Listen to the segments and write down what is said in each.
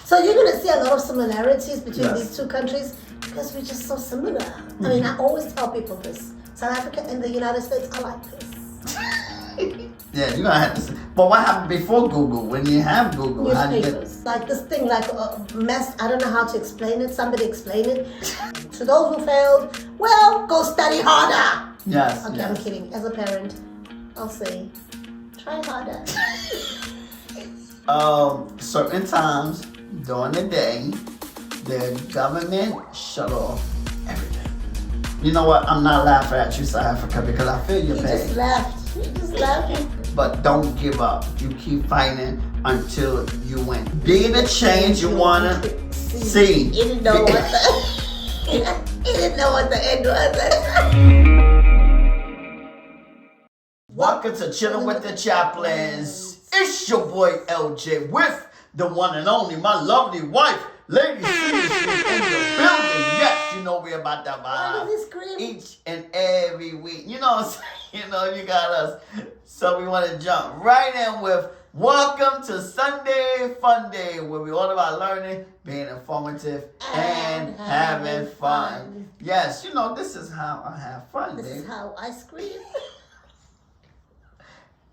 So you're going to see a lot of similarities between these two countries because we're just so similar. I mean, I always tell people this. South Africa and the United States are like this. Yeah, you're going to have to say. But what happened before Google? When you have Google? Newspapers. Like this thing, like a mess. I don't know how to explain it. Somebody explain it. To those who failed, well, go study harder. Yes. Okay, I'm kidding. As a parent, I'll say, try harder. Certain times during the day, the government shut off everything. You know what? I'm not laughing at you, South Africa, because I feel your pain. You just laughed. You just laughed. But don't give up. You keep fighting until you win. Be the change you want to see. You didn't know what the... He didn't know what the end was. Welcome to Chilling with the Chaplins. It's your boy LJ with the one and only, my lovely wife, Lady C. She's in the building. Yes, you know we're about that vibe each and every week. You know what I'm saying? You know, you got us. So we want to jump right in with welcome to Sunday Funday, where we're all about learning, being informative, and having fun. Yes, you know, this is how I have fun, This is how I scream.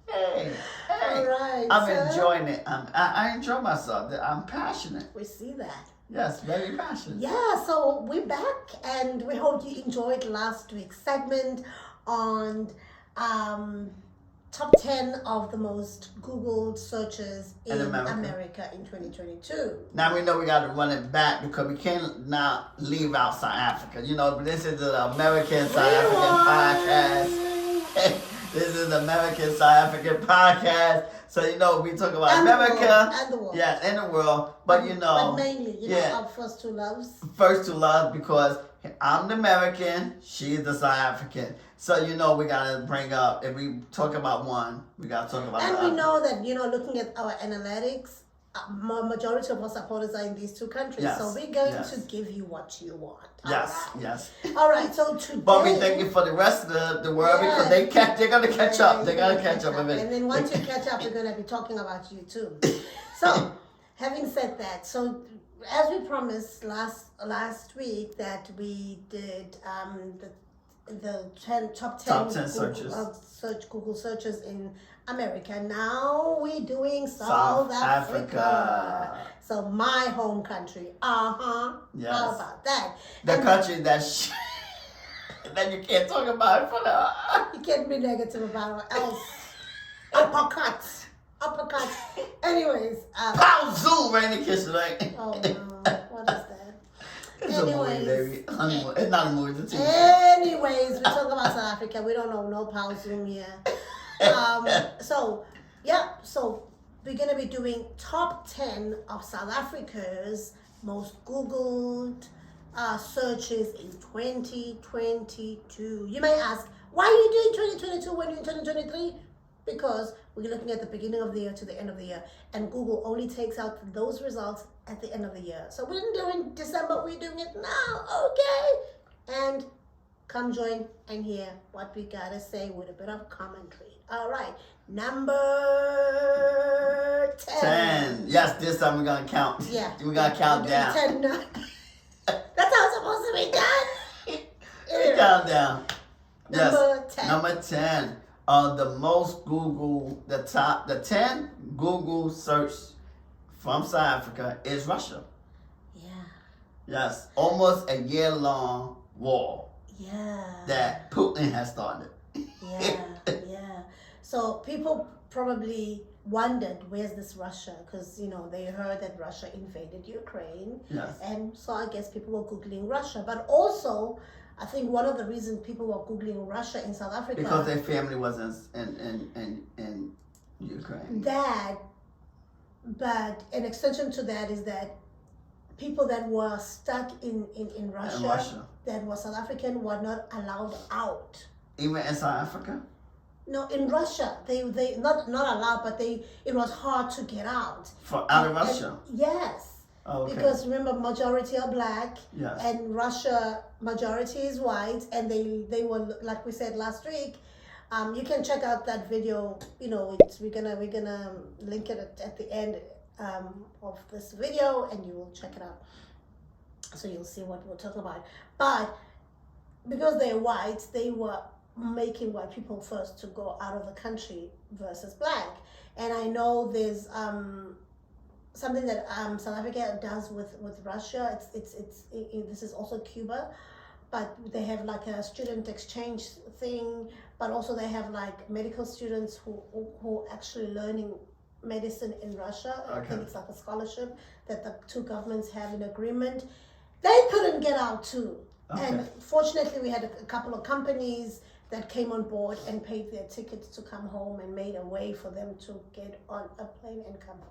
Hey. All right. I'm enjoying it. I enjoy myself. I'm passionate. We see that. Yes, very passionate. Yeah, so we're back, and we hope you enjoyed last week's segment on top 10 of the most Googled searches in America in 2022. Now we know we got to run it back because we can't now leave out South Africa. You know, this is the American South African podcast. This is the American South African podcast. So, you know, we talk about America. And the world. Yeah, and the world. But, you know. But mainly, you know, our first two loves. First two loves because I'm the American, she's the South African. So, you know, we got to bring up, if we talk about one, we got to talk about the other. And we know that, you know, looking at our analytics, majority of our supporters are in these two countries. Yes, so we're going to give you what you want. Yes. All right, so today... But we thank you for the rest of the world because they're going to catch up. They're going to catch up. And then once you catch up, we're going to be talking about you too. So, having said that, so as we promised last week that we did the top 10 Google searches in America. Now we're doing South Africa. So my home country. Yes. How about that? The country that you can't talk about for the... You can't be negative about it else. Uppercut. Anyways. Pow zoom right in the kitchen, right? Oh no. What is that? It's a movie, baby. It's not a movie, it's a TV. Anyways, we talk about South Africa. We don't know no power zoom here. So we're going to be doing top 10 of South Africa's most Googled searches in 2022. You may ask, why are you doing 2022 when you're in 2023? Because we're looking at the beginning of the year to the end of the year, and Google only takes out those results at the end of the year. So we didn't do it in December, we're doing it now, okay? And come join and hear what we gotta say with a bit of commentary. All right, number 10. Yes, this time we're gonna count. Yeah. We're gonna count down. 10, no. That's how it's supposed to be done. Count down. Number 10. Number 10. The most Google, the 10 Google search from South Africa is Russia. Yeah. Yes, almost a year-long war. Yeah. That Putin has started. Yeah. So people probably wondered, where's this Russia? Because, you know, they heard that Russia invaded Ukraine. Yes. And so I guess people were Googling Russia. But also, I think one of the reasons people were Googling Russia in South Africa... Because their family was in Ukraine. But an extension to that is that people that were stuck in Russia, that were South African, were not allowed out. Even in South Africa? No, in Russia, they not allowed, but it was hard to get out. Out of Russia? Yes. Oh, okay. Because remember, majority are black, yes. And Russia majority is white, and they were, like we said last week. You can check out that video. You know, we're gonna link it at the end of this video, and you will check it out. So you'll see what we're talking about. But because they're white, they were making white people first to go out of the country versus black. And I know there's something that South Africa does with Russia. This is also Cuba, but they have like a student exchange thing. But also they have like medical students who actually learning medicine in Russia. Okay. I think it's like a scholarship that the two governments have in agreement. They couldn't get out too. Okay. And fortunately we had a couple of companies that came on board and paid their tickets to come home and made a way for them to get on a plane and come home.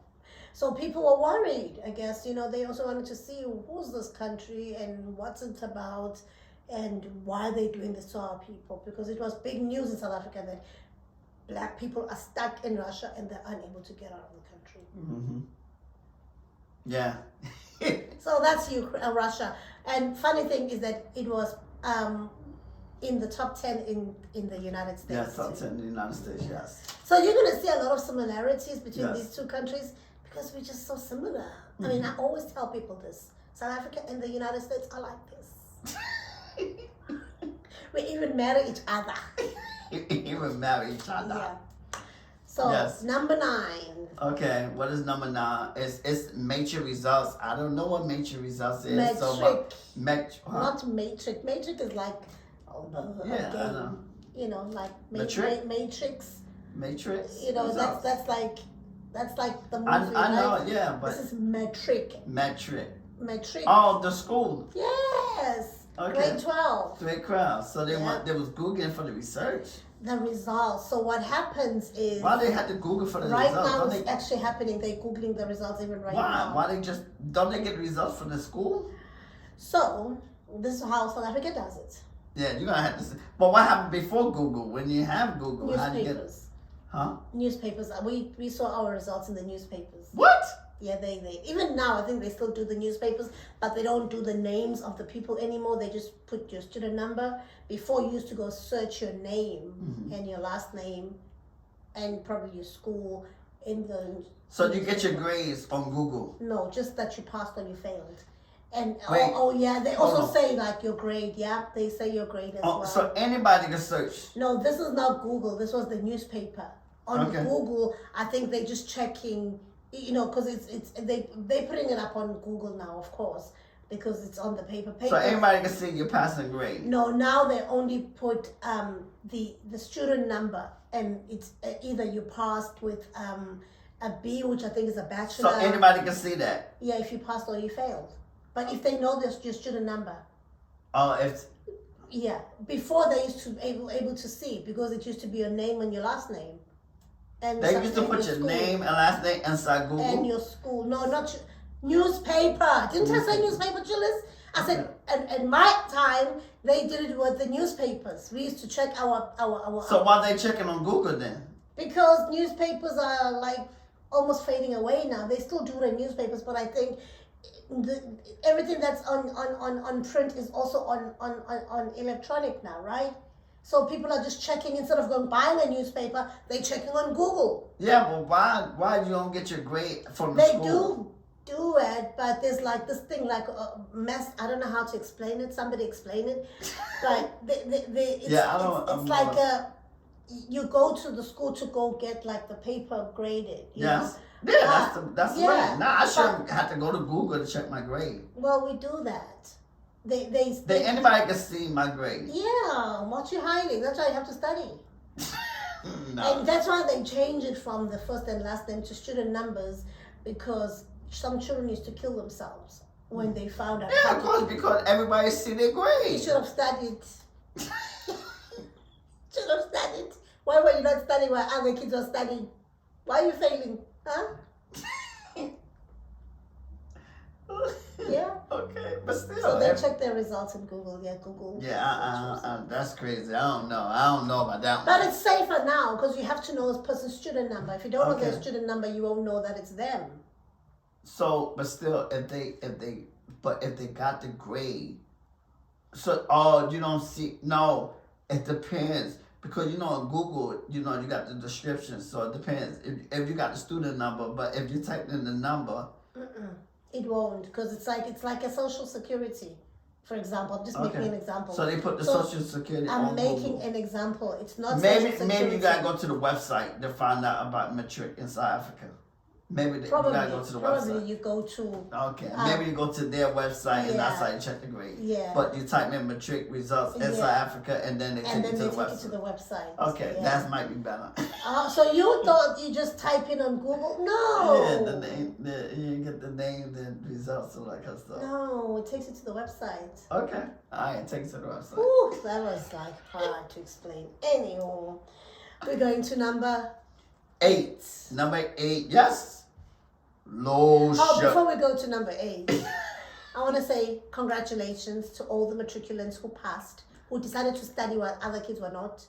So people were worried, I guess, they also wanted to see who's this country and what's it about and why they're doing this to our people, because it was big news in South Africa that black people are stuck in Russia and they're unable to get out of the country. Mm-hmm. Yeah. So that's Russia. And funny thing is that it was in the top 10 in the United States. Yeah, top 10 in the United States, yes. So you're going to see a lot of similarities between Yes. these two countries because we're just so similar. Mm-hmm. I mean, I always tell people this. South Africa and the United States are like this. We even marry each other. Even marry each other. Yeah. So Yes. number 9. Okay, what is number 9? It's Matric Results. I don't know what Matric Results is. Metric. So, Not Matric. Matric is like yeah, a I game. know. Like Matric? Matrix. Matrix. Results. that's like the movie. I know, right? yeah, but This is Metric. Metric. Metric. Oh, the school. Yes. Okay. Grade 12. Great crowd. So they Yeah. they was Googling for the research. The results. So what happens is Why they had to Google for the right results? now Don't it's they, actually happening. They're googling the results even right why? now. Why they just don't they get results from the school? So this is how South Africa does it. Yeah, you're gonna have to. But what happened before Google? When you have Google, how do you get? Newspapers. Huh? Newspapers. We saw our results in the newspapers. What? Yeah, they even now I think they still do the newspapers, but they don't do the names of the people anymore. They just put your student number. Before you used to go search your name and your last name, and probably your school in the. So you get your grades on Google. No, just that you passed or you failed. And Wait. oh yeah, they Hold also on. say like your grade. Yeah, they say your grade as Oh, well. so anybody can search. No, this is not Google. This was the newspaper. On Okay. Google, I think they're just checking, because they putting it up on Google now, of course, because it's on the paper. So anybody can see your passing grade. No, now they only put the student number, and it's either you passed with a B, which I think is a bachelor. So anybody can see that. Yeah, if you passed or you failed. But if they know there's your student number. Oh, if Yeah, before they used to be able to see, because it used to be your name and your last name. And they used to put your school. name and last name inside Google. And your school. No, not newspaper. Didn't I say newspaper, Julius? I said, at my time, they did it with the newspapers. We used to check our So why they checking on Google then? because newspapers are like almost fading away now. They still do it in newspapers, but I think everything that's on print is also on electronic now, right? So people are just checking, instead of going buying a newspaper, they're checking on Google. Yeah, but why you don't get your grade from the They school? do it, but there's like this thing like a mess. I don't know how to explain it. Somebody explain it. But it's like you go to the school to go get like the paper graded. You know? Yes. Yeah, that's yeah, right. Now I but- shouldn't have to go to Google to check my grade. Well, we do that. They Anybody can see my grade. yeah, what you hiding? That's why you have to study. No. And that's why they change it from the first and last name to student numbers, because some children used to kill themselves when they found out. Yeah, of course, because everybody see their You grade. should have studied. Should have studied. Why were you not studying while other kids were studying? Why are you failing? Huh? Yeah. Okay, but still. So they check their results in Google. Yeah, Google. Yeah, that's crazy. I don't know about that one. But it's safer now because you have to know a person's student number. If you don't know their Okay. student number, you won't know that it's them. So, but still, if they got the grade, so you don't see. No, it depends. because on Google, you got the description, so it depends if you got the student number. But if you type in the number, it won't, because it's like a social security. For example, I'm just making an example. So they put the social security I'm on making Google. an example. It's not Maybe social security. you gotta go to the website to find out about Matric in South Africa. Maybe you gotta go to the website. Probably you go to. Okay, maybe you go to their website and that's how you check the grade. Yeah. But you type in Matric Results in South Africa and then they take you to the website. Okay, that might be better. So you thought you just type in on Google? No. Yeah, the name, you get the name, the results, all that kind of stuff. No, it takes you to the website. Okay, alright, it takes you to the website. Ooh, that was like hard to explain. Anyhow, we're going to number 8. Number 8, yes. Before we go to number 8, I want to say congratulations to all the matriculants who passed, who decided to study while other kids were not.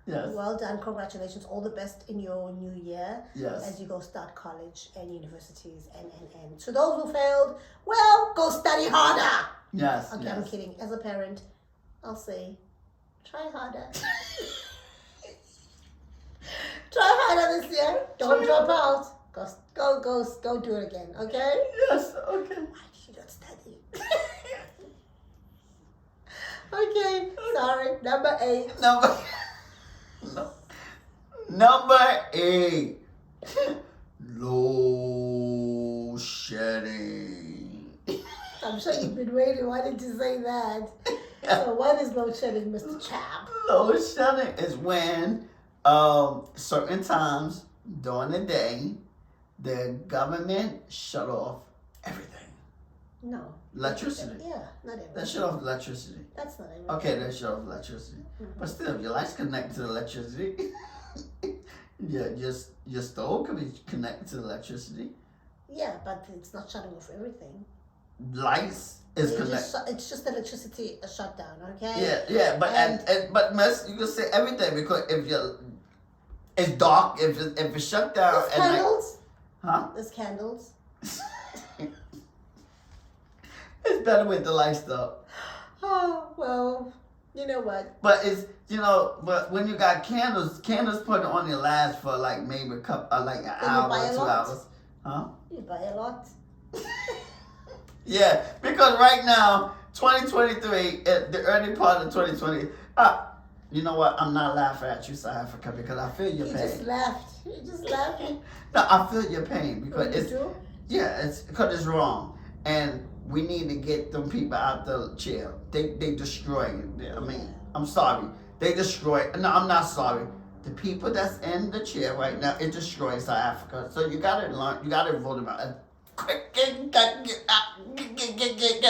Yes. Well done. Congratulations. All the best in your new year. Yes. As you go start college and universities and. To those who failed, well, go study harder. Yes. Okay, yes. I'm kidding. As a parent, I'll say, try harder. Try harder this year. Don't drop out. Go do it again, okay? Yes, okay. Why did you not study? Okay, sorry. Number 8. Number 8. Loadshedding. I'm sure you've been waiting. Why did you say that? So what is loadshedding, Mr. Chap? Loadshedding is when certain times during the day, the government shut off everything. No. Electricity. Yeah, not everything. They shut off electricity. That's not everything. Okay, they shut off electricity. Mm-hmm. But still, if your lights connected to the electricity, your stove can be connected to the electricity. Yeah, but it's not shutting off everything. Lights is connected. It's just electricity a shutdown, okay? Yeah, but but miss, you can say everything because it's dark, if it's shut down There's candles. Huh? There's candles. It's better with the lights though. Oh, well, you know what? But but when you got candles put on your last for like maybe an hour or 2 hours. Huh? You buy a lot. Yeah, because right now, 2023, the early part of 2020, you know what? I'm not laughing at you, South Africa, because I feel your pain. You just laughed. You just laughed. No, I feel your pain because it's true? Yeah, it's because it's wrong, and we need to get them people out the chair. They destroy it. I mean, I'm sorry. They destroy. No, I'm not sorry. The people that's in the chair right now, it destroys South Africa. So you gotta learn. You gotta vote them out. Quick, get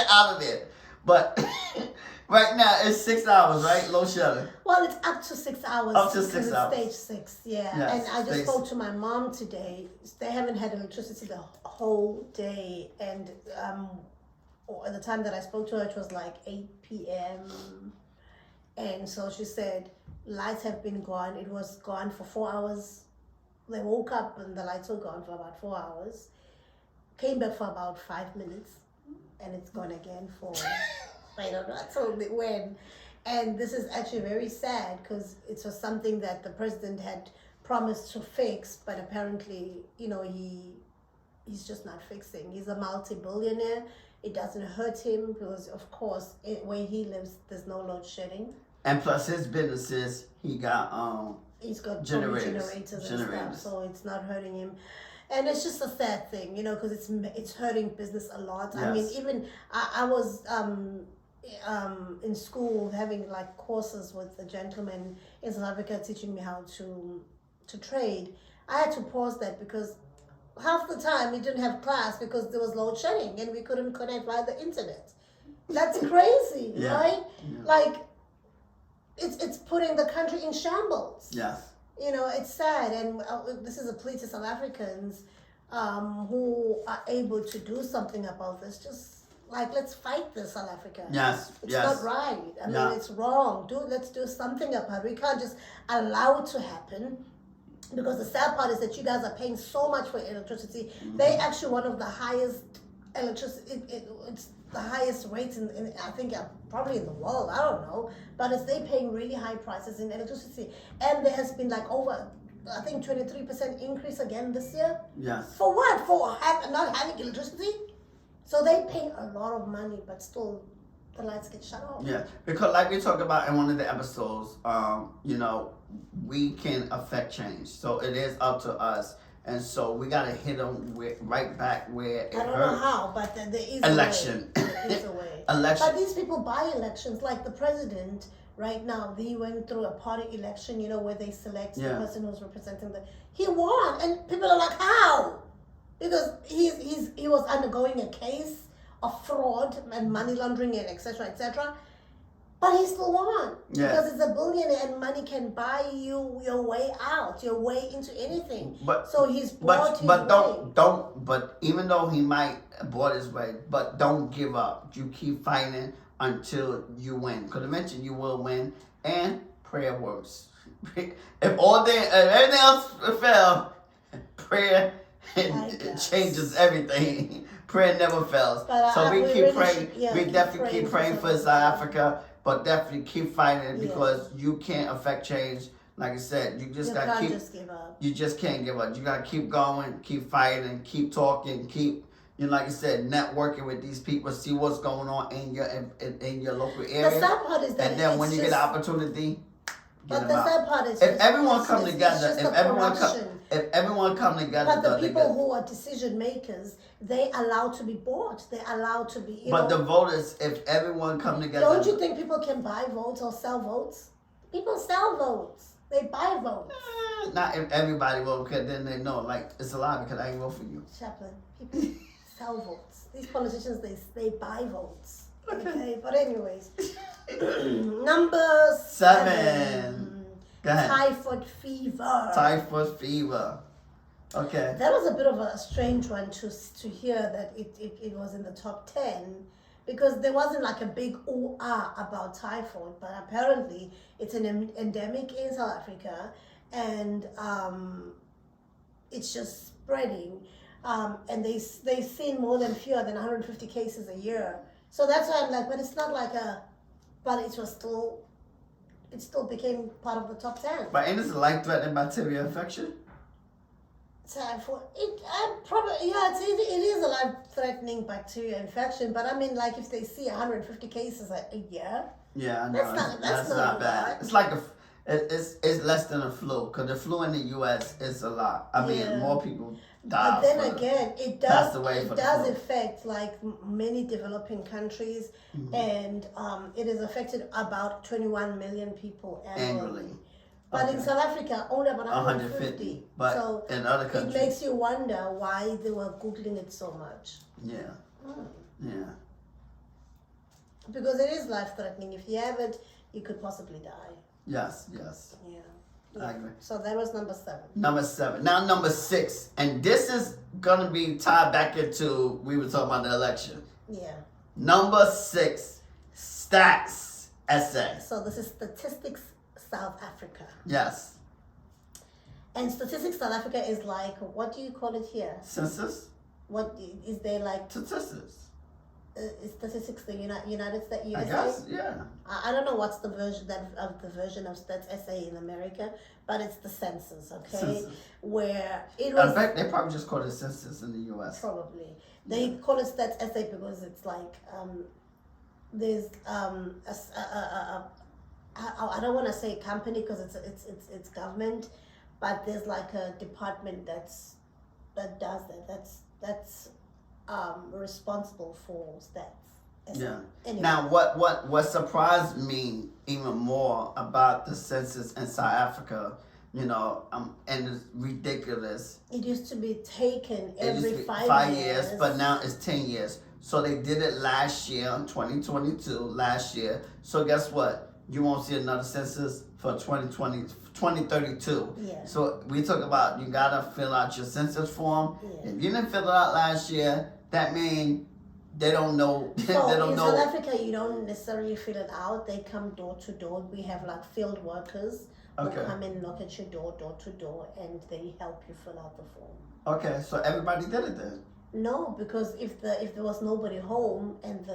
out of there. But right now it's 6 hours, right? Low shedding. Well, it's up to 6 hours. Up to 6 hours. Stage 6, yeah. Yes, and I just spoke to my mom today. They haven't had electricity the whole day, and at the time that I spoke to her, it was like 8 p.m. And so she said lights have been gone. It was gone for 4 hours. They woke up and the lights were gone for about 4 hours. Came back for about 5 minutes, and it's gone again for I don't know. I told it when. And this is actually very sad because it was something that the president had promised to fix, but apparently, he's just not fixing. He's a multi-billionaire. It doesn't hurt him because, of course, where he lives, there's no load shedding. And plus, his businesses, he's got generators and stuff, so it's not hurting him. And it's just a sad thing, because it's hurting business a lot. Yes. I mean, even I was in school having like courses with a gentleman in South Africa teaching me how to trade. I had to pause that because half the time we didn't have class because there was load shedding and we couldn't connect via the internet. That's crazy, right? Yeah. Like it's putting the country in shambles. Yes. It's sad, and this is a plea to South Africans who are able to do something about this. Just like, let's fight this, South Africa. Yes, it's not right. I mean, it's wrong. Let's do something about it. We can't just allow it to happen, because the sad part is that you guys are paying so much for electricity. Mm-hmm. They're actually one of the highest electricity. It's the highest rates in I think probably in the world. I don't know, but they paying really high prices in electricity, and there has been like over, I think 23% increase again this year. Yes. For what? For not having electricity? So they pay a lot of money, but still the lights get shut off. Yeah, because like we talked about in one of the episodes, we can affect change. So it is up to us. And so we got to hit them right back where it hurts. I don't know how, but there is election. a way. There is a way. Election. But these people buy elections, like the president right now, he went through a party election, where they select the person who's representing them. He won, and people are like, how? Because he was undergoing a case of fraud and money laundering and etc. etc. But he still won because he's a billionaire and money can buy you your way out, your way into anything. So he's bought his way. But even though he might bought his way, but don't give up. You keep fighting until you win. Because eventually you will win, and prayer works. If everything else fails, prayer changes everything. Prayer never fails. So we keep praying. We definitely keep praying for South Africa. But definitely keep fighting because you can't affect change. Like I said, you just gotta keep. Just give up. You just can't give up. You gotta keep going, keep fighting, keep talking, keep. Like I said, networking with these people, see what's going on in your local area. The sad part is that, and then when you get the opportunity, but the sad part is, if everyone come together, if everyone come together, but the people who are decision makers, they allowed to be bought. They allowed to be. But the voters, if everyone come together, don't you think people can buy votes or sell votes? People sell votes. They buy votes. Not if everybody vote, because then they know, like, it's a lie because I ain't vote for you. Chaplin, people sell votes. These politicians, they buy votes. Okay, but anyways, number 7. Go ahead. Typhoid fever. Typhoid fever. Okay. That was a bit of a strange one to hear that it was in the top 10, because there wasn't like a big ooh-ah about typhoid, but apparently it's an endemic in South Africa, and it's just spreading, and they've seen fewer than 150 cases a year. So that's why I'm like, but it's not like but it still became part of the top 10. But ain't this a life-threatening bacterial infection? Typhoid, it is a life-threatening bacterial infection, but I mean, like, if they see 150 cases a year, I know that's not bad. It's like it's less than a flu, because the flu in the U.S. is a lot. I mean, more people die. But then again, it does affect like many developing countries, and it has affected about 21 million people annually. But in South Africa, only about 150. But so in other countries, it makes you wonder why they were Googling it so much. Yeah. Because it is life-threatening. If you have it, you could possibly die. Yes. Yeah. I agree. So that was number 7. Number 7. Now number 6. And this is going to be tied back into, we were talking about the election. Yeah. Number 6. Stats essay. So this is Statistics South Africa. Yes. And Statistics South Africa is like, what do you call it here? Census? What is there like? Statistics. Is Statistics the United States USA? I guess, yeah. I don't know what's the version of Stats SA in America, but it's the census, okay? Census. Where it was. In fact, they probably just call it census in the U.S. Probably. They call it Stats SA because it's like there's I don't want to say company because it's government, but there's like a department that does that. That's responsible for stats. Yeah. Anyway. Now, what surprised me even more about the census in South Africa, and it's ridiculous. It used to be taken every 5 years, but now it's 10 years. So they did it last year, 2022, last year. So guess what? You won't see another census for 2032. Yeah. So we talk about you gotta fill out your census form. Yeah. If you didn't fill it out last year, that means they don't know. So they don't know. In South Africa, you don't necessarily fill it out. They come door to door. We have like field workers who come and knock at your door to door, and they help you fill out the form. Okay, so everybody did it then. No, because if there was nobody home and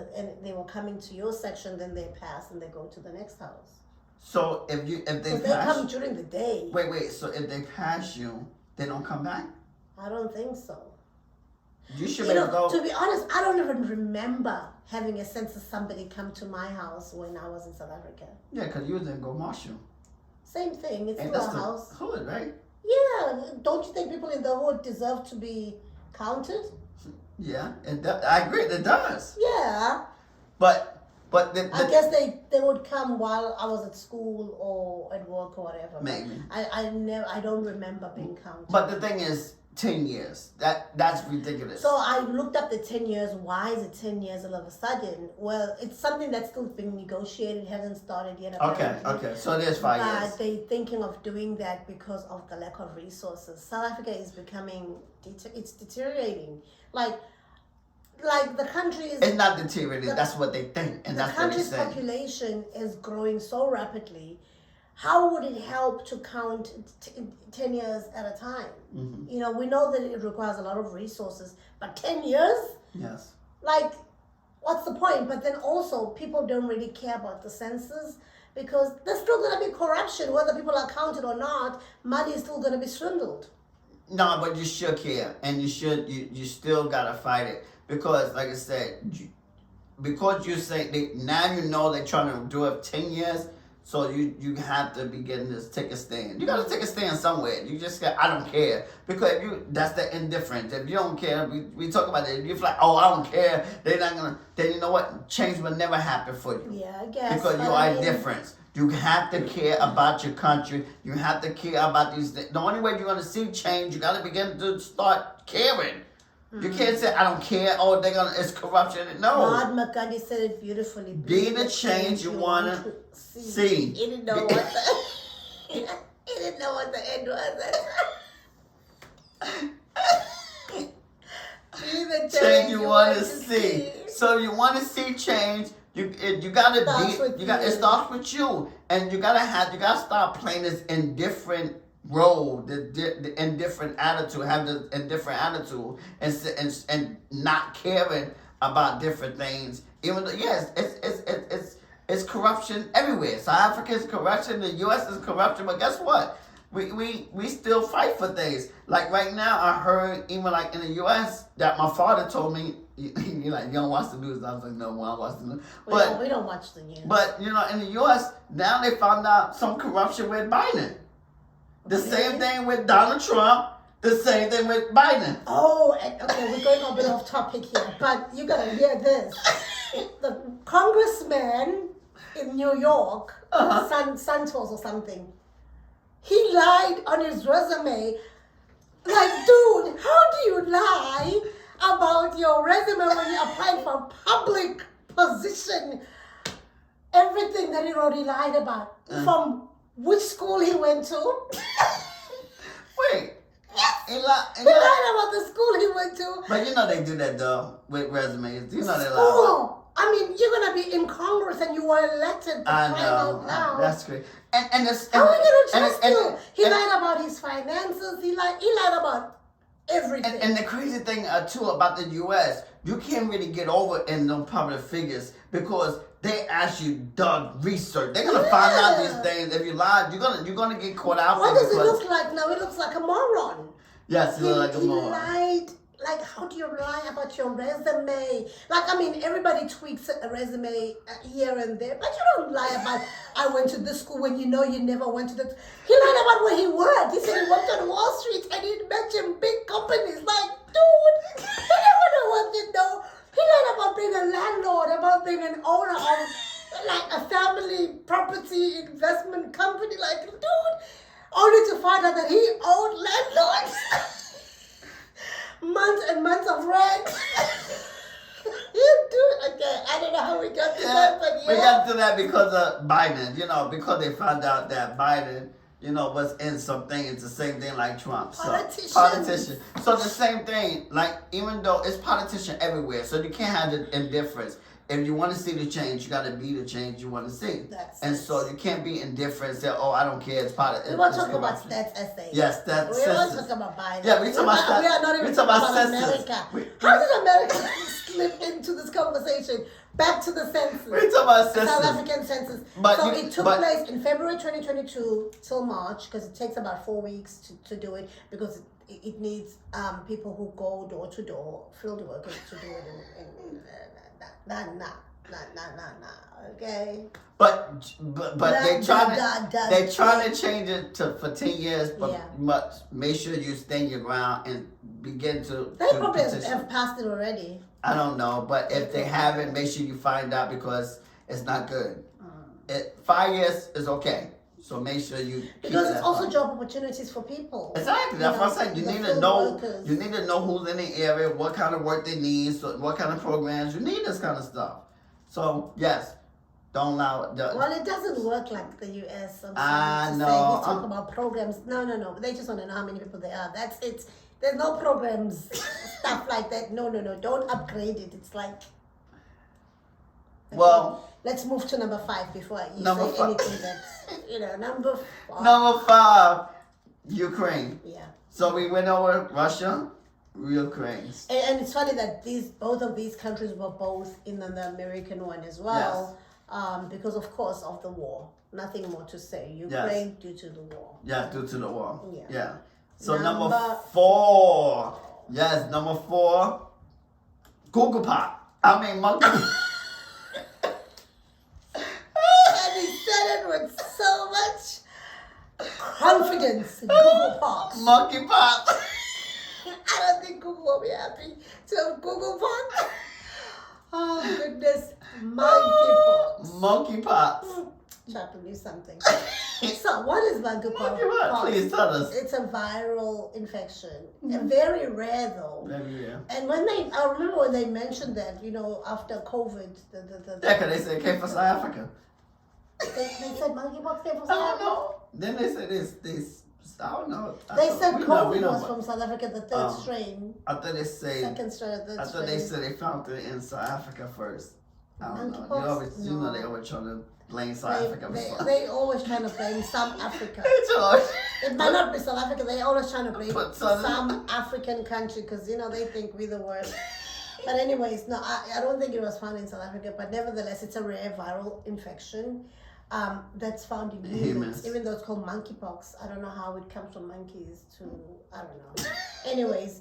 they were coming to your section, then they pass and they go to the next house. So if they They come during the day. Wait. So if they pass you, they don't come back? I don't think so. You should be able to go. To be honest, I don't even remember having a sense of somebody come to my house when I was in South Africa. Yeah, because you was in Go Marshall. Same thing. It's And still that's a house. the hood, right? Yeah. Don't you think people in the hood deserve to be counted? Yeah, I agree. It does. Yeah. But I guess they would come while I was at school or at work or whatever. Maybe. I don't remember being counted. But the thing is, 10 years. That's ridiculous. So I looked up the 10 years. Why is it 10 years all of a sudden? Well, it's something that's still being negotiated. It hasn't started yet. Okay. So there's 5 years. But they're thinking of doing that because of the lack of resources. South Africa is becoming, it's deteriorating. Like the country is... It's not deteriorating. That's what they think. And that's what they say. The country's population is growing so rapidly. How would it help to count 10 years at a time? Mm-hmm. We know that it requires a lot of resources, but 10 years? Yes. Like, what's the point? But then also, people don't really care about the census because there's still going to be corruption. Whether people are counted or not, money is still going to be swindled. No, but you should care. And you still got to fight it. Because, like I said, because you say, now you know they're trying to do it 10 years, so you have to be getting this, take a stand. You got to take a stand somewhere. You just got, I don't care. Because that's the indifference. If you don't care, we talk about that. If you're like, oh, I don't care, they're not going to, then you know what? Change will never happen for you. Yeah, I guess. Because you are indifferent. You have to care about your country. You have to care about these things. The only way you're going to see change, you got to begin to start caring. You can't say, I don't care, it's corruption. No. Mahatma Gandhi said it beautifully. Be the change you want to see. He didn't know he didn't know what the end was. Be the change you want to see. So you want to see change, you gotta it starts with you. And you gotta stop playing this indifferent role, the indifferent attitude, have the indifferent attitude, and not caring about different things. Even though, yes, it's corruption everywhere. South Africa is corruption, the U.S. is corruption, but guess what? We still fight for things. Like right now, I heard even like in the U.S. that my father told me, you don't watch the news. I was like, no, I don't watch the news. But we don't watch the news. But in the U.S. now they found out some corruption with Biden. The same thing with Donald Trump. The same thing with Biden. Oh, okay, we're going a bit off topic here, but you gotta hear this. The congressman in New York, Santos or something, he lied on his resume. Like, dude, how do you lie about your resume when you applied for a public position? Everything that he wrote, he lied about. From which school he went to. Wait. Yes. He lied about the school he went to. But they do that though with resumes. They lie. I mean, you're gonna be in Congress and you were elected. I know. That's great. And how are we gonna trust you? He lied about his finances. He lied about everything. And the crazy thing too about the U.S., you can't really get over in them public figures because they actually dug research. They're gonna find out these things. If you lied, you're gonna get caught out. What does it look like now? It looks like a moron. Yes, it looks like a moron. He lied. Like, how do you lie about your resume? Like, I mean, everybody tweaks a resume here and there, but you don't lie about, I went to this school when you never went to the... He lied about where he worked. He said he worked on Wall Street and he mentioned big companies. Like, dude, he never know what to know. He lied about being a landlord, about being an owner of, like, a family property investment company. Like, dude, only to find out that he owned landlords. Months and months of rent. You do it again. I don't know how we got to that, but yeah. We got to that because of Biden, because they found out that Biden, was in something. It's the same thing like Trump. Politician. So the same thing, like, even though it's politician everywhere, so you can't have the indifference. if you want to see the change, you got to be the change you want to see. And so you can't be indifferent. Say, oh, I don't care. It's part of. We won't talk about stats essays. Yes, that's. We won't talk about Biden. Yeah, we talk about stats. We are not even talking about America. How did America slip into this conversation? Back to the census. We talk about census. South African census. So it took place in February 2022 till March, because it takes about 4 weeks to do it, because it needs people who go door to door, field workers to do it. Okay. But they're trying to change it for 10 years, but make sure you stand your ground and begin to. They probably have passed it already. I don't know, but if they haven't, make sure you find out, because it's not good. 5 years is okay, so make sure you. Because it's also job opportunities for people. Exactly, that's what I'm saying. You need to know. You need to know who's in the area, what kind of work they need, so what kind of programs you need, this kind of stuff. So yes, don't allow. Well, it doesn't work like the U.S. I know. He's talking about programs. No. They just want to know how many people there are. That's it. There's no programs, stuff like that. No. Don't upgrade it. It's like. Okay. Well. Let's move to number 5 before you say anything that's, number 5. Number 5, Ukraine. Yeah. So we went over Russia, Ukraine. And it's funny that both of these countries were both in the American one as well. Yes. Because of course of the war. Nothing more to say. Ukraine due to the war. Yeah, due to the war. Yeah. So number 4. Yes, number 4. Google Pop. Monkey. With so much confidence in Google Pop. Monkey Pop. I don't think Google will be happy to have Google Pop. Oh goodness, Monkey Pops. Chaplin knew something. So what is monkey pox? Please tell us. It's a viral infection. And very rare though. Very rare. And I remember when they mentioned that, after COVID, yeah, because they said it came from South Africa. They said monkeypox came from South Africa? I don't know. Then they said this. I don't know. They said COVID was from South Africa, the third strain. I thought they said. Second strain, third strain. I thought they said they found it in South Africa first. I don't know. You know they always trying to blame South Africa. They always trying to blame some Africa. It might not be South Africa. They always trying to blame some African country because, they think we're the worst. But anyways, no, I don't think it was found in South Africa. But nevertheless, it's a rare viral infection. That's found in humans, even though it's called monkeypox. I don't know how it comes from monkeys to, I don't know. Anyways,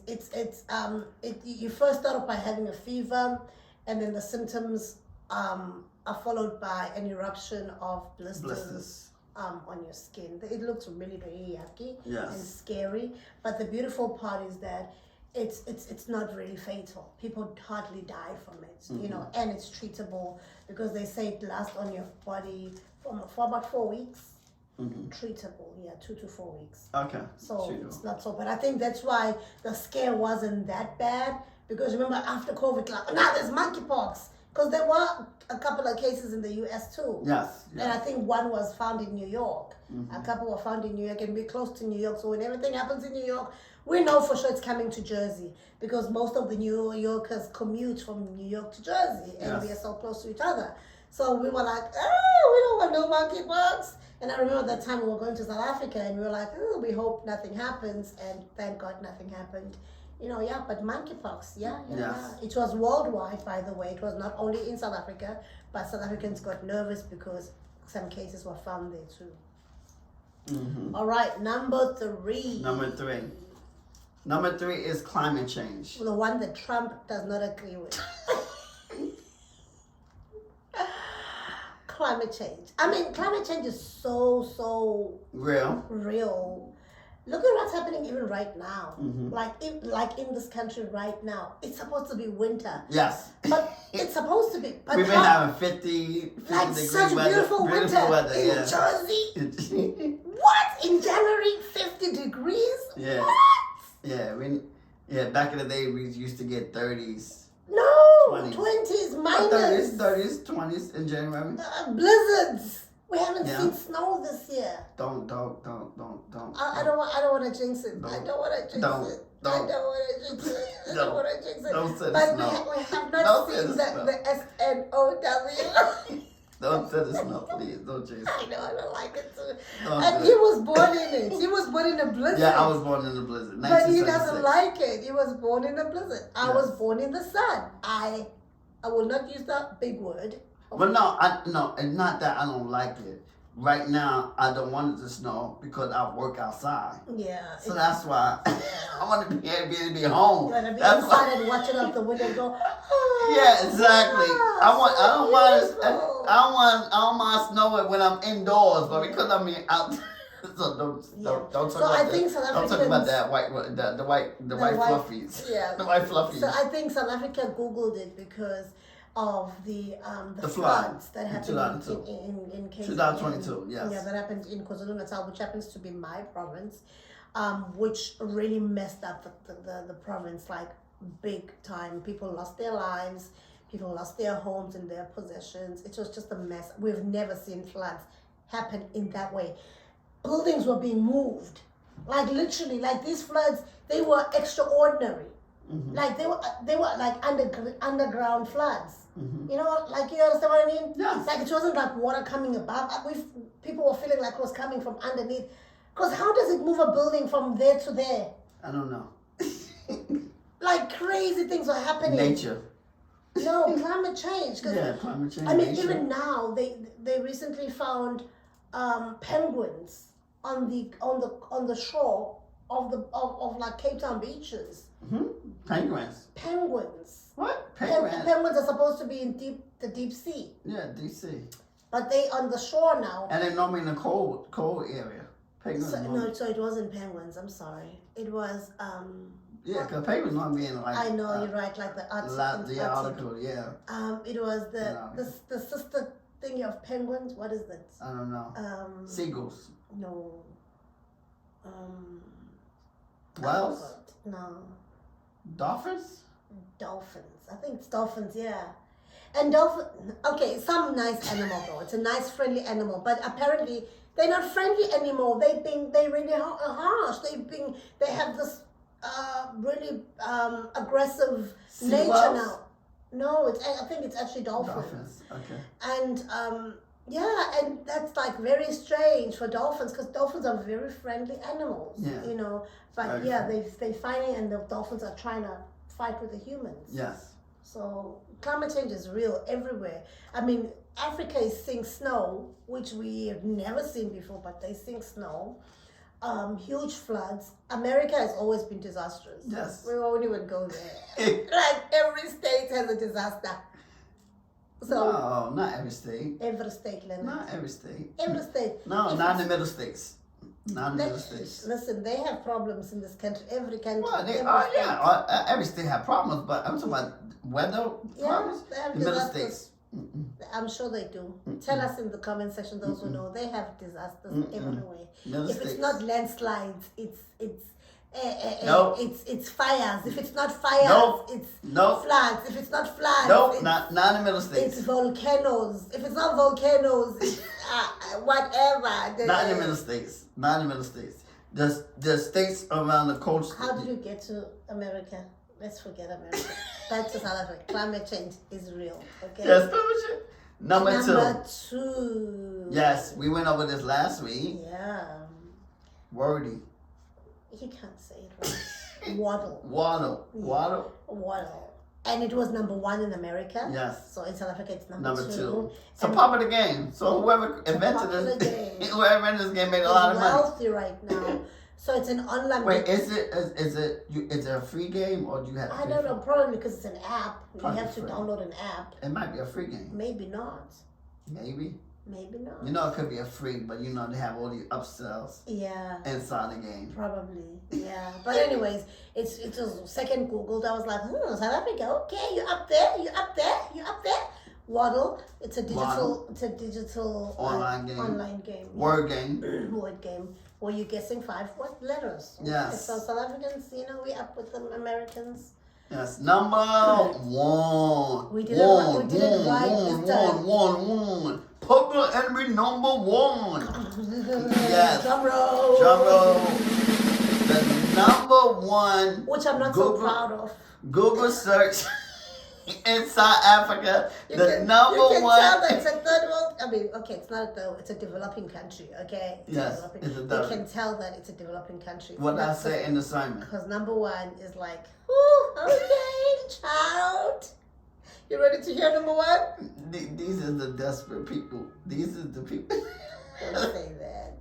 you first start off by having a fever, and then the symptoms are followed by an eruption of blisters on your skin. It looks really, really yucky and scary. But the beautiful part is that it's not really fatal. People hardly die from it, and it's treatable because they say it lasts on your body for about 4 weeks. Treatable, 2 to 4 weeks. Okay. So it's not so bad. I think that's why the scare wasn't that bad, because remember after COVID, now there's monkeypox, because there were a couple of cases in the US too. Yes. And I think one was found in New York. A couple were found in New York, and we're close to New York. So when everything happens in New York, we know for sure it's coming to Jersey, because most of the New Yorkers commute from New York to Jersey, and we are so close to each other. So we were like, we don't want no monkeypox. And I remember that time we were going to South Africa, and we were like, we hope nothing happens, and thank God nothing happened. But monkeypox, It was worldwide, by the way. It was not only in South Africa, but South Africans got nervous because some cases were found there too. All right, number 3. Number 3 is climate change. The one that Trump does not agree with. Climate change. Climate change is so real. Look at what's happening even right now. Like in this country right now. It's supposed to be winter. Yes. But it's supposed to be. But we've been having 50 like degree such weather. Beautiful weather in Jersey. What? In January, 50 degrees? Yeah. What? Yeah, back in the day we used to get 30s. No, 20s, minus. 30s, 20s in January. Blizzards. We haven't seen snow this year. Don't. I don't want to jinx it. I don't want to jinx it. I don't want to jinx it. I don't want to jinx it. Don't say the But snow. we have not Don't say seen the the SNOW. Don't say the snow, please. Don't chase I know, I don't like it too. Don't And do he it. was born in it. He was born in a blizzard. Yeah, I was born in the blizzard. But he 1976. doesn't like it. He was born in a blizzard. I was Yes. born in the sun. I will not use that big word. But no, and not that I don't like it. Right now, I don't want it to snow because I work outside. Yeah. So that's why I want to be able to be home. You want to be That's inside why. and watching out the window and go, Yeah, exactly. beautiful. I don't mind snowing when I'm indoors, but because I'm out, so don't talk So about I that. think South Don't talk about Africans- that the white white- fluffies. yeah. The white fluffies. So I think South Africa Googled it because of the The floods flood that in happened 2002. in KZN. 2022, yes. Yeah, that happened in KwaZulu-Natal, which happens to be my province, which really messed up the province like big time. People lost their lives, people lost their homes and their possessions. It was just a mess. We've never seen floods happen in that way. Buildings were being moved. Like literally, like these floods, they were extraordinary. Mm-hmm. Like they were like underground floods. Mm-hmm. You know, like you understand what I mean? Yes. Like it wasn't like water coming above. People were feeling like it was coming from underneath. Because how does it move a building from there to there? I don't know. Like crazy things were happening. Nature. No, climate change. 'Cause Yeah, climate change. I mean, nature. even now they recently found penguins on the shore of like Cape Town beaches. Mm-hmm. Penguins. Penguins. What? Penguins? Penguins are supposed to be in the deep sea, Yeah, DC. but they on the shore now. And they normally in the cold area. Penguins. So it wasn't penguins. I'm sorry. It was Yeah, because penguins normally in like. I know you're right. Like the article. Yeah. It was Yeah. the sister thingy of penguins. What is that? I don't know. Seagulls. No. I Whales. forgot. No. Dolphins. Dolphins. I think it's dolphins. Yeah. And okay, some nice animal though. It's a nice, friendly animal, but apparently they're not friendly anymore. They really harsh. They have this really aggressive nature Seawolves? now. No, I think it's actually dolphins. Dolphins. Okay. And yeah, and that's like very strange for dolphins because dolphins are very friendly animals. Yeah. You know, but Very yeah, they fighting and the dolphins are trying to fight with the humans. Yes. So climate change is real everywhere. I mean, Africa is seeing snow, which we have never seen before, but they sing snow. Huge floods. America has always been disastrous. Yes. We won't even go there. Like every state has a disaster. So No, not every state. every state, Leonard. Not every state. Every state. No, If not in it's- the middle states. Not in the middle they- states. Listen, they have problems in this country. Every country. Well, every every state have problems, but I'm talking about weather Yeah, problems. they have The middle disasters. states. Mm-mm. I'm sure they do. Tell us in the comment section, those who know, they have disasters everywhere. Middle If states. it's not landslides, Nope. it's fires. If it's not fires, Nope. it's Nope. floods. If it's not floods, Nope, it's, not in the middle it's states. volcanoes. If it's not volcanoes, it's whatever. Not in the middle states. Not in the middle states. The states around the coast. How did you get to America? Let's forget America. Back to South Africa. Climate change is real. Okay. Yes, Number two. two. Yes, we went over this last week. Yeah. Wordy. You can't say it right. Wordle. Waddle. And it was number 1 in America. Yes. So in South Africa, it's number Number 2. It's a And popular game. So whoever invented popular this, game. whoever invented this game made a it's lot of money. wealthy right now. So it's an online. Wait, is it a free game or do you have to I pay don't for know. it? Probably because it's an app. Probably you have to free. download an app. It might be a free game. Maybe not. Maybe. Maybe not. You know it could be a free, but you know they have all these upsells Yeah. inside the game. Probably, yeah. But anyways, it was second Googled. I was like, South Africa, okay, you're up there. Wordle, it's a digital Online game. Online game. Word game. Word game. Where you're guessing 5 letters. Yes. So South Africans, we up with the Americans. Yes, number 1. We did it right this time. One. Public enemy number 1. Yes. Drum roll. Drum roll. The number one, which I'm not so proud of. Google search in South Africa. You The can number one. tell that it's a third world. I mean, okay, it's not though. It's a developing country. Okay. Yes, it's a You can tell that it's a developing country. What I say in the assignment. Because number one is like, ooh, okay, child. You ready to hear number one? These are the desperate people. These are the people. Don't say that.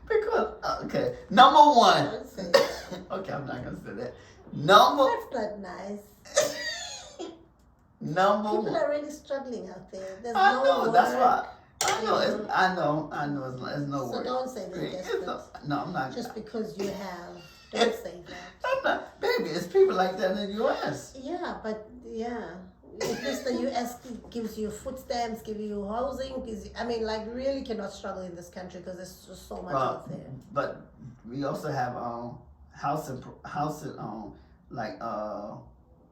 Because okay, number one. Don't say that. Okay, I'm not gonna say that. That's not nice. Number People one. are really struggling out there. There's I no know. work. That's why. I know. It's no So work. don't say they're desperate. No, I'm not. Just because you have. Don't say that. I'm not, baby. It's people like that in the U.S. Yeah, but yeah. At least the U.S. gives you food stamps, give you housing. I mean, like, really cannot struggle in this country because there's just so much out there. But we also have house and like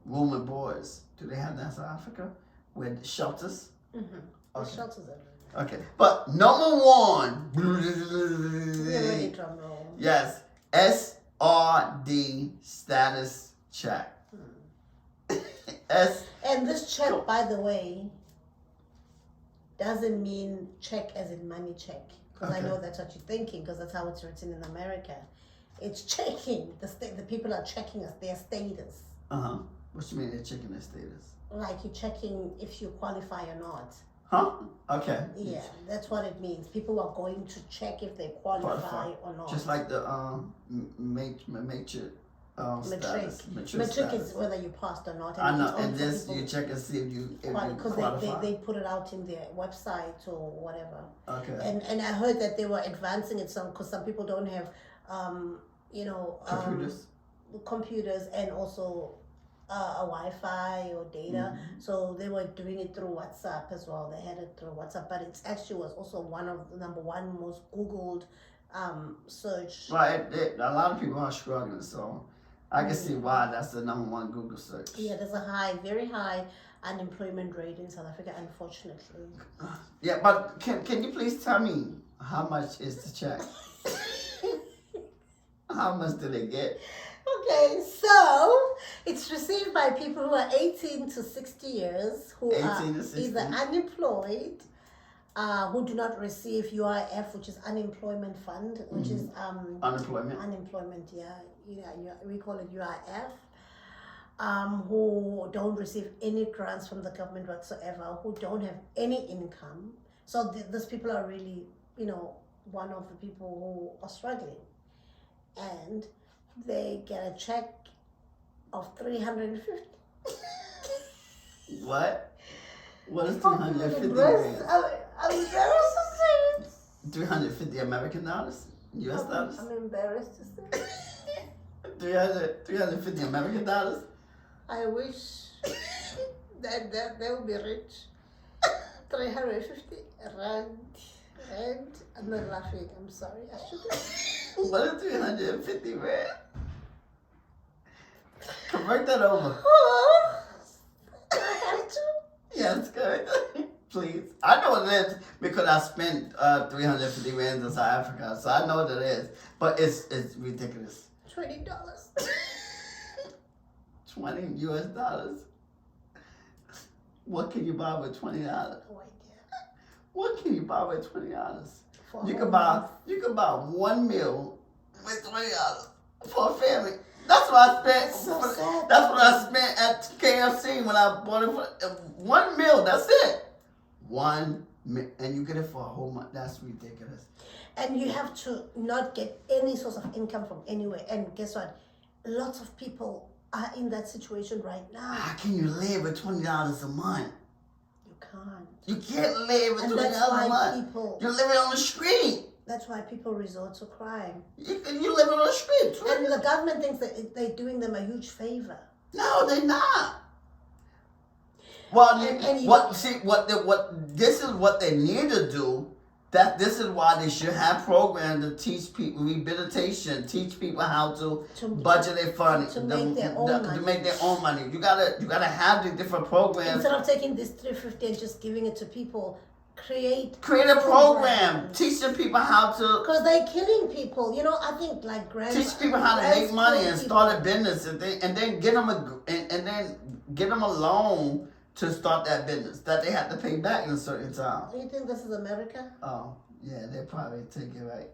room and boards. Do they have that in South Africa with shelters? Mm-hmm. Okay. Shelters everywhere. Okay, but number one. You're ready, drum roll. Yes, SRD Status Check. And this check, by the way, doesn't mean check as in money check. Because I know that's what you're thinking, because that's how it's written in America. It's checking. The people are checking their status. Uh-huh. What you mean they're checking their status? Like you're checking if you qualify or not. Huh? Okay. Yeah, that's what it means. People are going to check if they qualify or not. Just like the Matric status. Matric is whether you passed or not. I know, and this you check and see if you qualify. Because they put it out in their website or whatever. Okay. And I heard that they were advancing it some because some people don't have computers and also a Wi-Fi or data. Mm-hmm. So they were doing it through WhatsApp as well. They had it through WhatsApp, but it actually was also one of the number one most Googled search. Right. A lot of people are struggling, so I can see why that's the number one Google search. Yeah, there's a very high unemployment rate in South Africa, unfortunately. Yeah, but can you please tell me how much is the check? How much do they get? Okay, so it's received by people who are 18 to 60 years, who are either unemployed, who do not receive UIF, which is unemployment fund, which is unemployment. Unemployment, we call it UIF. Who don't receive any grants from the government whatsoever, who don't have any income. So these people are really, one of the people who are struggling. And they get a check of $350. What? What is 350? I'm embarrassed to say it. 350 American dollars? US dollars? I'm embarrassed to say it. 350 American dollars? I wish that they would be rich. 350 rand. I'm not laughing. I'm sorry. I shouldn't. What is 350 rand? Convert that over. I have to. Yes, good. Please. I know what it is because I spent 350 rand in South Africa, so I know what it is. But it's ridiculous. $20. 20 US dollars. What can you buy with $20? No idea. What can you buy with $20? For You can buy one meal with $20 for a family. That's what I spent. So sad. That's what I spent at KFC when I bought it for one meal. That's it. One meal, and you get it for a whole month. That's ridiculous. And you have to not get any source of income from anywhere. And guess what? Lots of people are in that situation right now. How can you live with $20 a month? You can't. You can't live with And $20 that's a why month. You're living on the street. That's why people resort to crime. You living on the street. And the government thinks that they're doing them a huge favor. No, they're not. Well, this is what they need to do. This is why they should have programs to teach people rehabilitation, teach people how to budget their funds, to make their own money. To make their own money. You gotta have the different programs. Instead of taking this $350 and just giving it to people create a program teaching people how to. Because they're killing people. You know, I think like Teach people how to make money and start a business, and then get them a loan to start that business that they have to pay back in a certain time. Do you think this is America? Oh, yeah, they probably take it right.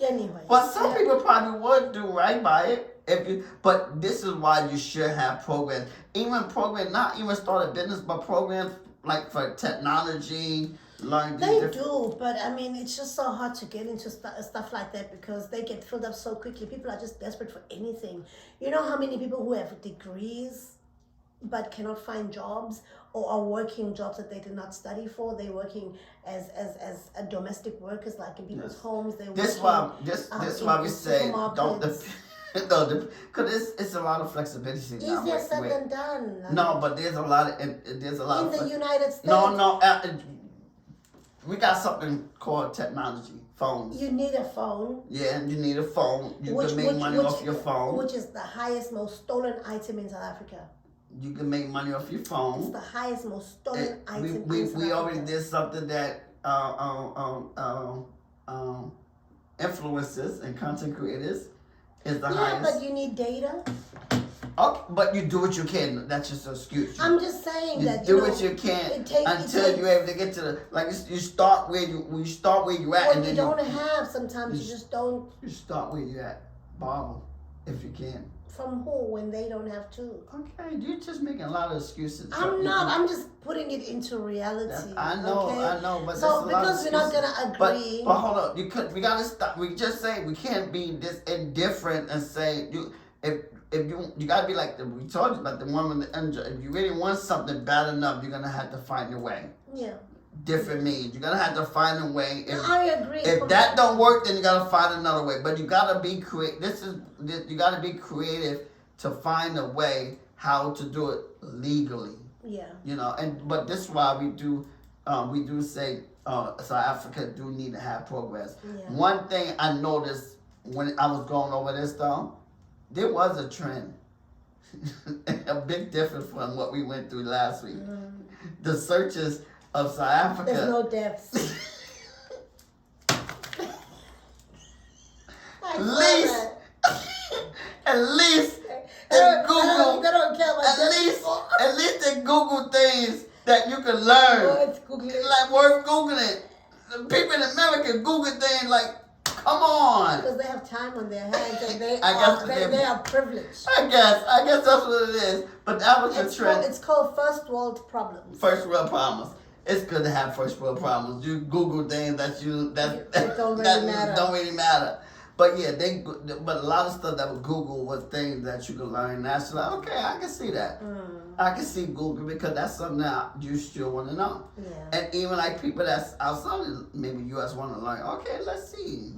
Anyway. But some people probably would do right by it. But this is why you should have programs. Not even start a business, but programs like for technology, learn. They do, but I mean, it's just so hard to get into stuff like that because they get filled up so quickly. People are just desperate for anything. You know how many people who have degrees but cannot find jobs or are working jobs that they did not study for? They're working as a domestic workers, like in people's homes. This is why we say don't because it's a lot of flexibility now. Easier said than done. No, but there's a lot in the United States. No, we got something called technology. Phones. You need a phone. Yeah, you need a phone. You can make money off your phone. Which is the highest, most stolen item in South Africa. You can make money off your phone. It's the highest, most stolen item in South Africa. We already did something that influencers and content creators is the highest. Yeah, but you need data. Okay, but you do what you can. That's just an excuse. I'm just saying that do what you can until you're able to get to the you start where you at. What and you then don't have sometimes you just don't. You start where you at, borrow if you can. From who when they don't have to? Okay, you're just making a lot of excuses. I'm not. I'm just putting it into reality. I know, but so because we're not gonna agree. But hold up, we gotta stop. We just say we can't be this indifferent and say if you gotta be like we told you about the woman with the injury. If you really want something bad enough, you're gonna have to find your way. Yeah. Different means. You're gonna have to find a way. I agree. If that don't work, then you gotta find another way. But you gotta be you gotta be creative to find a way how to do it legally. Yeah. You know, but this is why we do say South Africa do need to have progress. Yeah. One thing I noticed when I was going over this though, there was a trend. A big difference from what we went through last week. The searches of South Africa. There's no depths. At least in Google. They don't care about at least in Google things that you can learn. Like worth Googling. The people in America Google things like, come on. Because they have time on their hands and they are privileged. I guess that's what it is. But that was the trend. It's called first world problems. First world problems. It's good to have first world problems. You Google things that don't really matter. But yeah, but a lot of stuff that would Google was things that you could learn. That's like, okay, I can see that. I can see Google because that's something that you still want to know. Yeah. And even like people that's outside of maybe U.S. want to learn. Okay, let's see.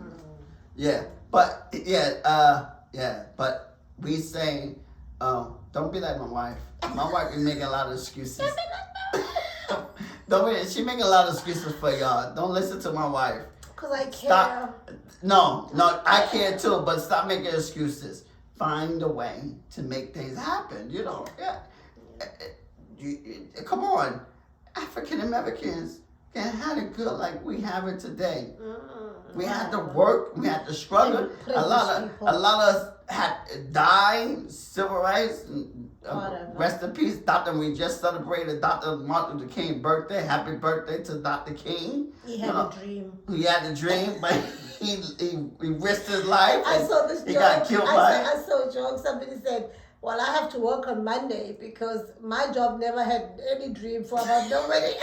Yeah, but but we say, don't be like my wife. My wife be making a lot of excuses. She making a lot of excuses for y'all. Don't listen to my wife. Because I care. Stop. No, I care too, but stop making excuses. Find a way to make things happen. You know, come on. African Americans can have it good like we have it today. We had to work, we had to struggle. A lot of us had died, civil rights. Rest in peace, Dr. We just celebrated Dr. Martin Luther King's birthday. Happy birthday to Dr. King. He had a dream. He had a dream, but he risked his life. I saw this he joke. Got killed by it. I saw a joke. Somebody said, well, I have to work on Monday because my job never had any dream for about nobody.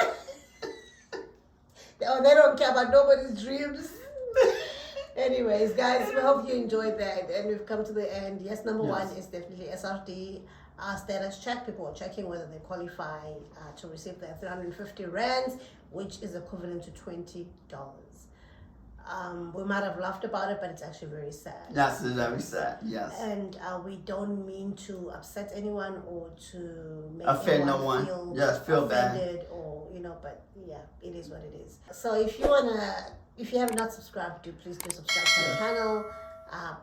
Oh, they don't care about nobody's dreams. Anyways, guys, we hope you enjoyed that, and we've come to the end. Yes, number one is definitely SRD Status Check. People are checking whether they qualify to receive their 350 rands, which is equivalent to $20. We might have laughed about it, but it's actually very sad. That's very sad, yes. And we don't mean to upset anyone or to make offend anyone no one. feel Feel offended bad. or but yeah, it is what it is. So if you have not subscribed, please do subscribe to the channel.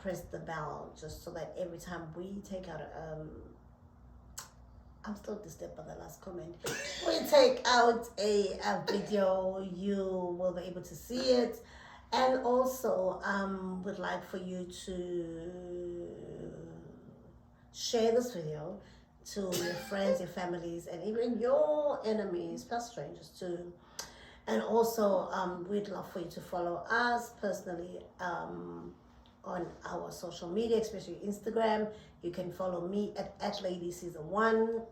Press the bell just so that every time we take out I'm still disturbed by the last comment. We take out a video, you will be able to see it. And also, would like for you to share this video to your friends, your families, and even your enemies, plus strangers too. And also, we'd love for you to follow us personally on our social media, especially Instagram. You can follow me at Lady Season 1.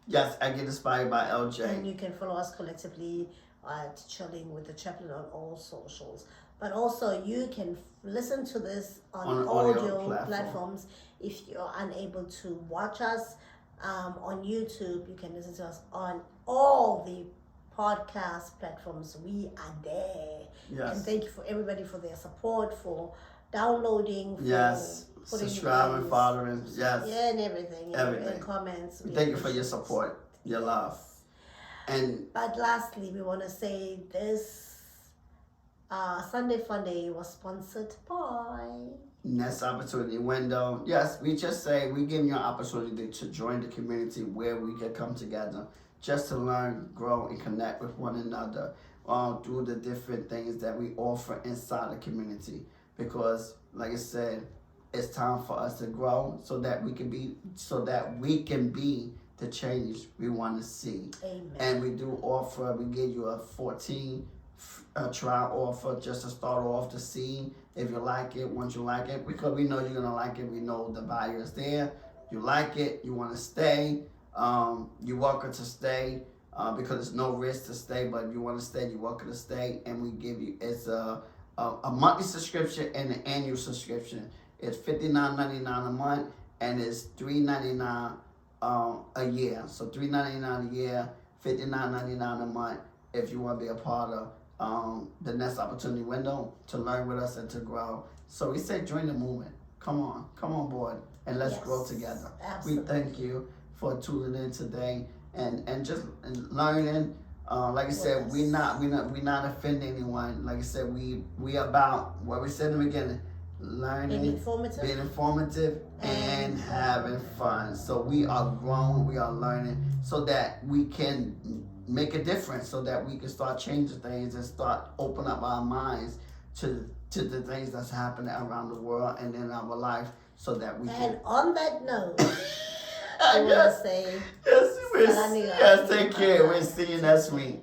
Yes, I get inspired by LJ. And you can follow us collectively at Chilling with the Chaplain on all socials. But also, you can listen to this on audio platforms. If you're unable to watch us on YouTube, you can listen to us on all the podcast platforms. We are there. Yes. And thank you for everybody for their support, for downloading, for subscribing, following, yes, yeah, and everything. And comments. Thank you for your support, your love. But lastly, we want to say this Sunday Funday was sponsored by Next Opportunity Window. Yes, we just say we give you an opportunity to join the community where we can come together just to learn, grow, and connect with one another through the different things that we offer inside the community. Because, like I said, it's time for us to grow so that we can be the change we want to see. Amen. And we do offer, we give you a 14 trial offer just to start off to see if you like it. Once you like it, because we know you're gonna like it, we know the value is there. You like it, you want to stay. You're welcome to stay because there's no risk to stay. But if you want to stay, you're welcome to stay. And we give you a monthly subscription and an annual subscription. It's $59.99 a month and it's $3.99 a year. So $3.99 a year, $59.99 a month if you want to be a part of the Next Opportunity Window to learn with us and to grow. So we say join the movement. Come on board and let's grow together. Absolutely. We thank you for tuning in today and just learning. Like I said, we're not offending anyone. Like I said, we about what we said in the beginning, learning, being informative, and having fun. So we are growing, we are learning, so that we can make a difference, so that we can start changing things and start open up our minds to the things that's happening around the world and in our life, so that we can. And on that note, I want to say, yes, take care. We'll see you next week.